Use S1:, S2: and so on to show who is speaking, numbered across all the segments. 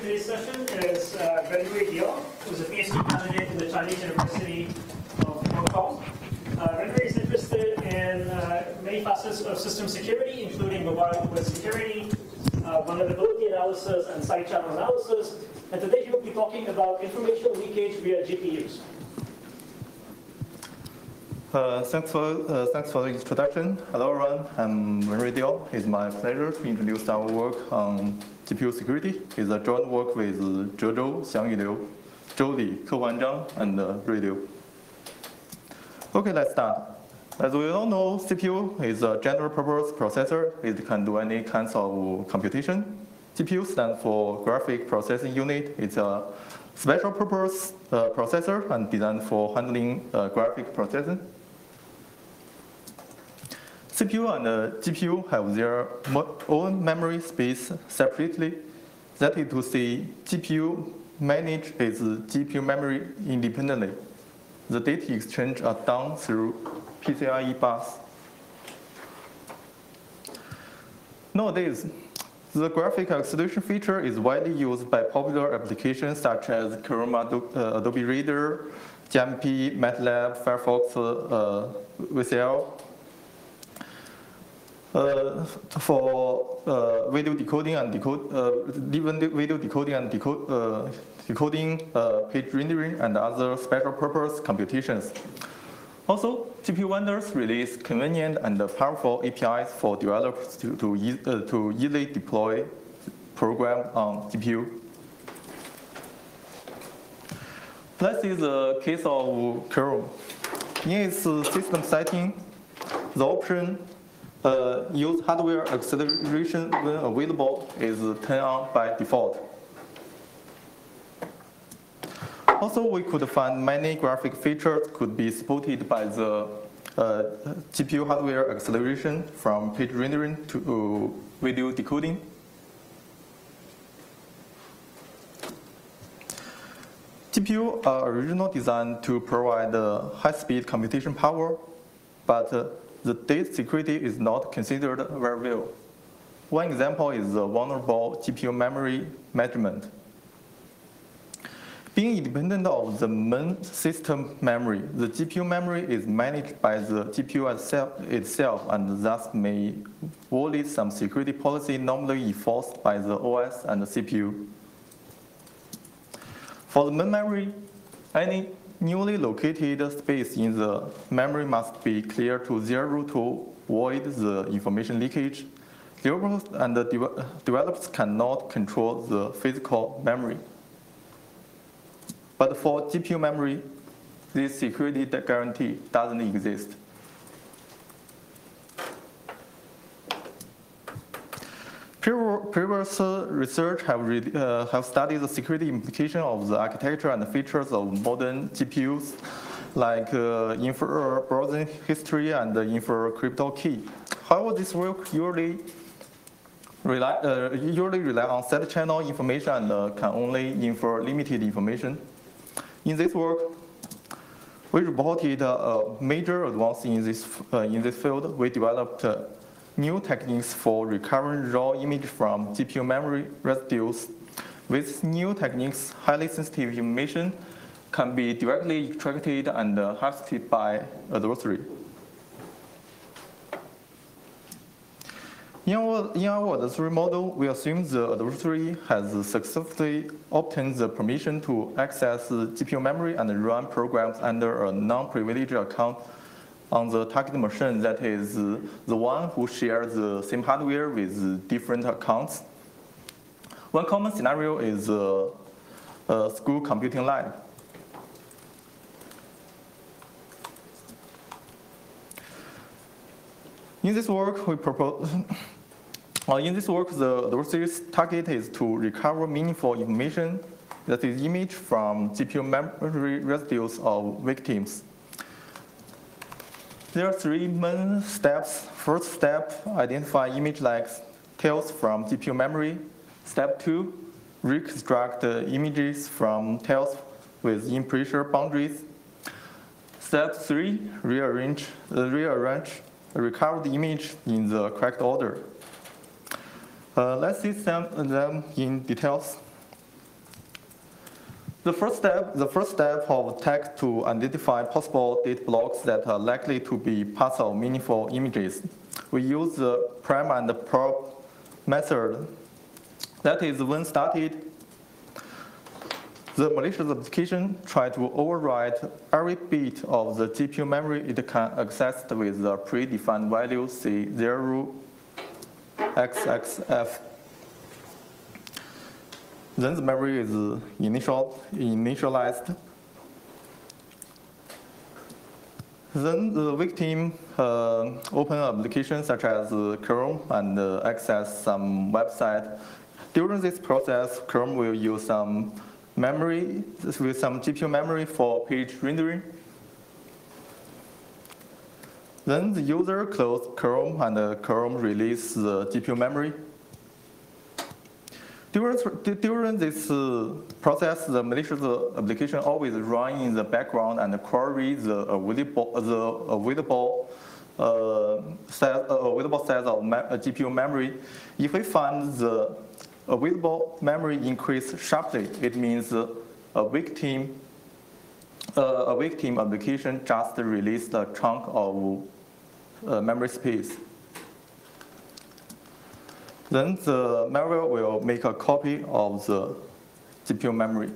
S1: today's session is Wendi Diao, who's a PhD candidate in the Chinese University of Hong Kong. Wendi is interested in many facets of system security, including mobile web security, vulnerability analysis, and side channel analysis. And today he will be talking about information leakage via GPUs.
S2: Thanks for the introduction. Hello everyone, I'm Wendi Diao. It's my pleasure to introduce our work on GPU security. It's a joint work with Zhe Zhou, Xiangyu Liu, Zhou Li, Kewan Zhang, and Rui Liu. Okay, let's start. As we all know, CPU is a general purpose processor. It can do any kinds of computation. GPU stands for graphic processing unit. It's a special purpose processor and designed for handling graphic processing. CPU and GPU have their own memory space separately. That is to say, GPU manages its GPU memory independently. The data exchange are done through PCIe bus. Nowadays, the graphic acceleration feature is widely used by popular applications such as Chrome, Adobe Reader, GMP, MATLAB, Firefox, VCL. For video decoding and decoding, page rendering, and other special purpose computations. Also, GPU vendors release convenient and powerful APIs for developers to easily deploy programs on GPU. Let's see the case of Chrome. In its system setting, the option use hardware acceleration when available is turned on by default. Also, we could find many graphic features could be supported by the GPU hardware acceleration, from page rendering to video decoding. GPU are originally designed to provide high-speed computation power, but the data security is not considered very well. One example is the vulnerable GPU memory management. Being independent of the main system memory, the GPU memory is managed by the GPU itself and thus may violate some security policy normally enforced by the OS and the CPU. For the main memory, any newly located space in the memory must be cleared to zero to avoid the information leakage. Developers and developers cannot control the physical memory. But for GPU memory, this security guarantee doesn't exist. Previous research have studied the security implication of the architecture and the features of modern GPUs, like infer browsing history and infer crypto key. However, this work usually rely on set channel information and can only infer limited information. In this work, we reported a major advance in this field. We developed new techniques for recovering raw image from GPU memory residues. With new techniques, highly sensitive information can be directly extracted and harvested by adversary. In our adversary model, we assume the adversary has successfully obtained the permission to access GPU memory and run programs under a non-privileged account on the target machine, that is the one who shares the same hardware with different accounts. One common scenario is a school computing lab. In this work, the adversary's target is to recover meaningful information, that is image, from GPU memory residues of victims. There are three main steps. First step, identify image like tails from GPU memory. Step 2, reconstruct images from tails with in-pressure boundaries. Step 3, rearrange recovered image in the correct order. Let's see them in details. The first step of tech to identify possible data blocks that are likely to be parts of meaningful images. We use the prime and probe method. That is, when started, the malicious application tries to override every bit of the GPU memory it can access with the predefined value, say 0xxf. Then the memory is initialized. Then the victim open applications such as Chrome and access some website. During this process, Chrome will use some memory, with some GPU memory for page rendering. Then the user closes Chrome and Chrome releases the GPU memory. During this process, the malicious application always runs in the background and query the available size of GPU memory. If we find the available memory increase sharply, it means a victim application just released a chunk of memory space. Then the malware will make a copy of the GPU memory.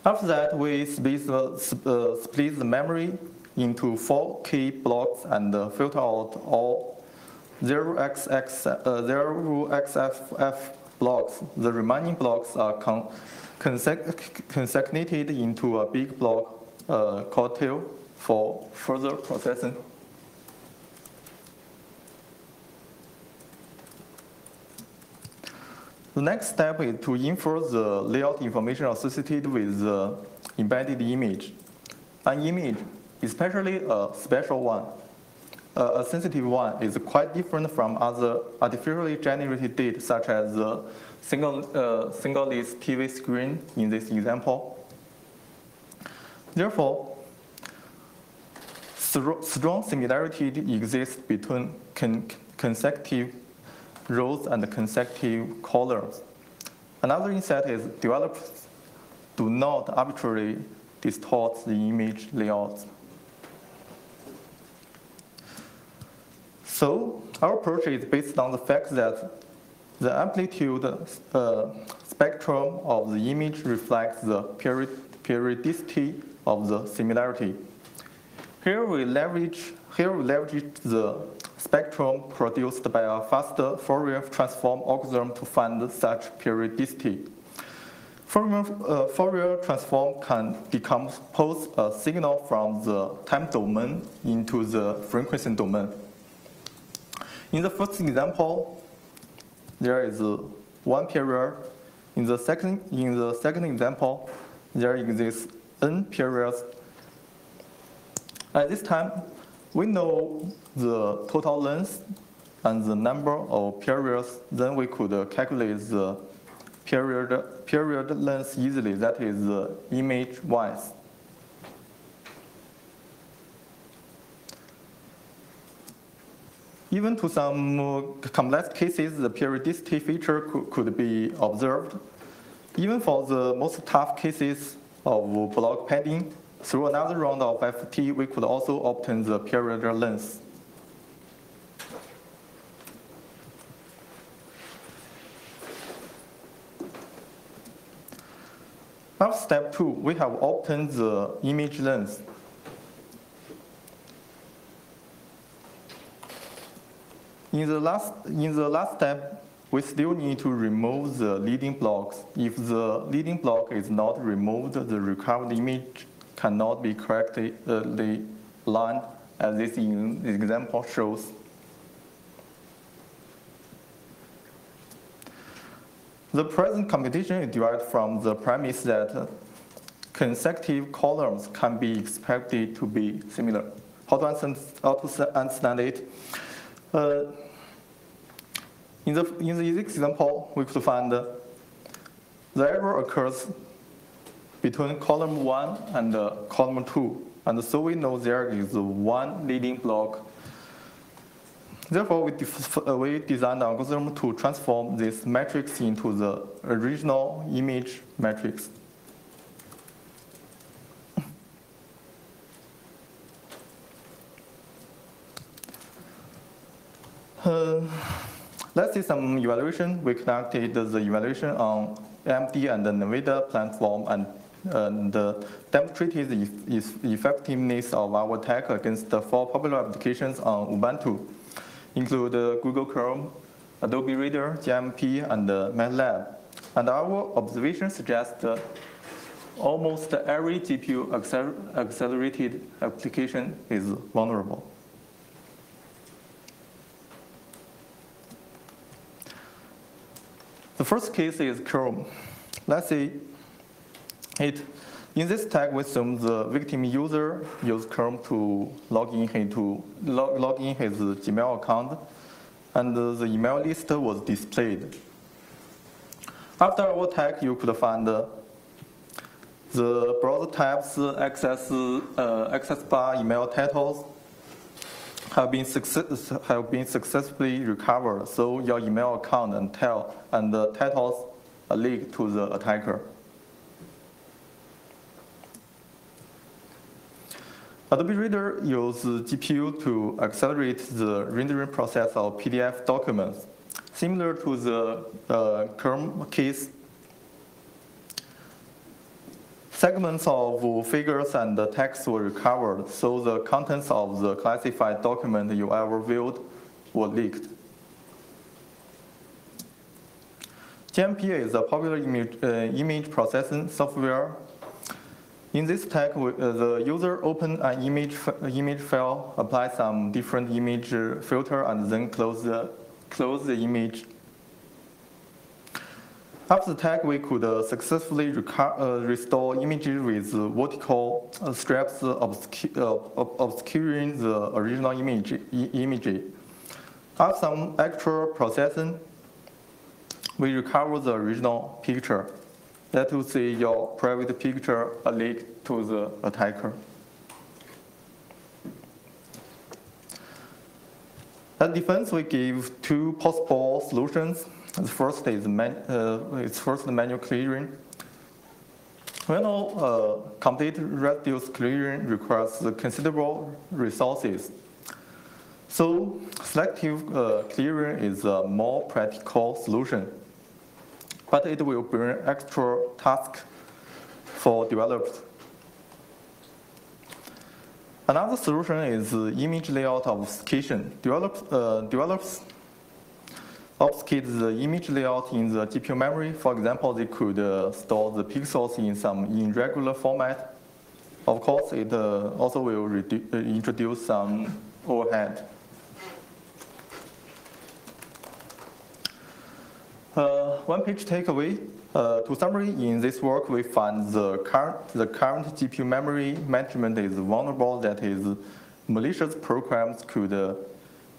S2: After that, we split the memory into 4 key blocks and filter out all 0xF blocks. The remaining blocks are concatenated into a big block called tail for further processing. The next step is to infer the layout information associated with the embedded image. An image, especially a special one, a sensitive one, is quite different from other artificially generated data, such as the single-list TV screen in this example. Therefore, strong similarity exists between consecutive rows and consecutive columns. Another insight is developers do not arbitrarily distort the image layouts. So our approach is based on the fact that the amplitude spectrum of the image reflects the periodicity of the similarity. Here we leverage the spectrum produced by a faster Fourier transform algorithm to find such periodicity. Fourier transform can decompose a signal from the time domain into the frequency domain. In the first example, there is one period. In the second example, there exists n periods. At this time, we know the total length and the number of periods. Then we could calculate the period length easily. That is the image wise. Even to some complex cases, the periodicity feature could be observed. Even for the most tough cases of block padding, through another round of FT, we could also obtain the period length. After step 2, we have obtained the image length. In the last step, we still need to remove the leading blocks. If the leading block is not removed, the recovered image cannot be correctly aligned, as this example shows. The present computation is derived from the premise that consecutive columns can be expected to be similar. How to understand it? In the example, we could find the error occurs between column 1 and column 2. And so we know there is one leading block. Therefore, we designed an algorithm to transform this matrix into the original image matrix. Let's see some evaluation. We conducted the evaluation on AMD and the NVIDIA platform and demonstrated the effectiveness of our tech against the 4 popular applications on Ubuntu, include Google Chrome, Adobe Reader, GMP, and MATLAB. And our observation suggests that almost every GPU accelerated application is vulnerable. The first case is Chrome. Let's see it. In this tag, we assume the victim user used Chrome to log in his Gmail account, and the email list was displayed. After our tag, you could find the browser tabs access bar email titles have been successfully recovered, so your email account and the titles are leaked to the attacker. Adobe Reader uses GPU to accelerate the rendering process of PDF documents. Similar to the Chrome case, segments of figures and the text were recovered, so the contents of the classified document you ever viewed were leaked. GMP is a popular image processing software. In this tag, the user opens an image file, applies some different image filter, and then close the image. After the tag, we could successfully restore images with vertical strips obscuring the original image. After some extra processing, we recover the original picture. That will see your private picture leaked to the attacker. As defense, we give 2 possible solutions. The first is manual clearing. We know complete reduce clearing requires considerable resources. So selective clearing is a more practical solution, but it will bring extra tasks for developers. Another solution is image layout obfuscation. Developers obfuscate the image layout in the GPU memory. For example, they could store the pixels in some irregular format. Of course, it also will introduce some overhead. One-page takeaway. To summary, in this work, we find the current GPU memory management is vulnerable. That is, malicious programs could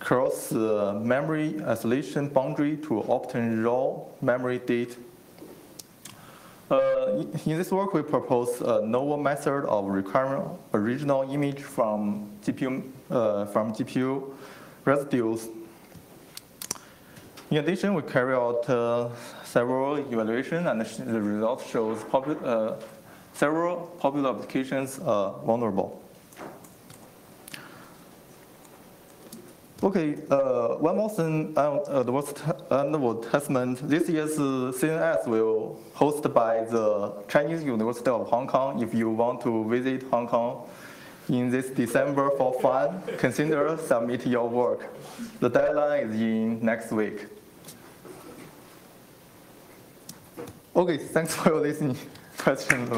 S2: cross the memory isolation boundary to obtain raw memory data. In this work, we propose a novel method of recovering original image from GPU residues. In addition, we carry out several evaluations, and the result shows several popular applications are vulnerable. Okay, one more thing on advertisement. This year's CNS will hosted by the Chinese University of Hong Kong. If you want to visit Hong Kong in this December for fun, consider submit your work. The deadline is in next week. Okay, thanks for your listening. Questions?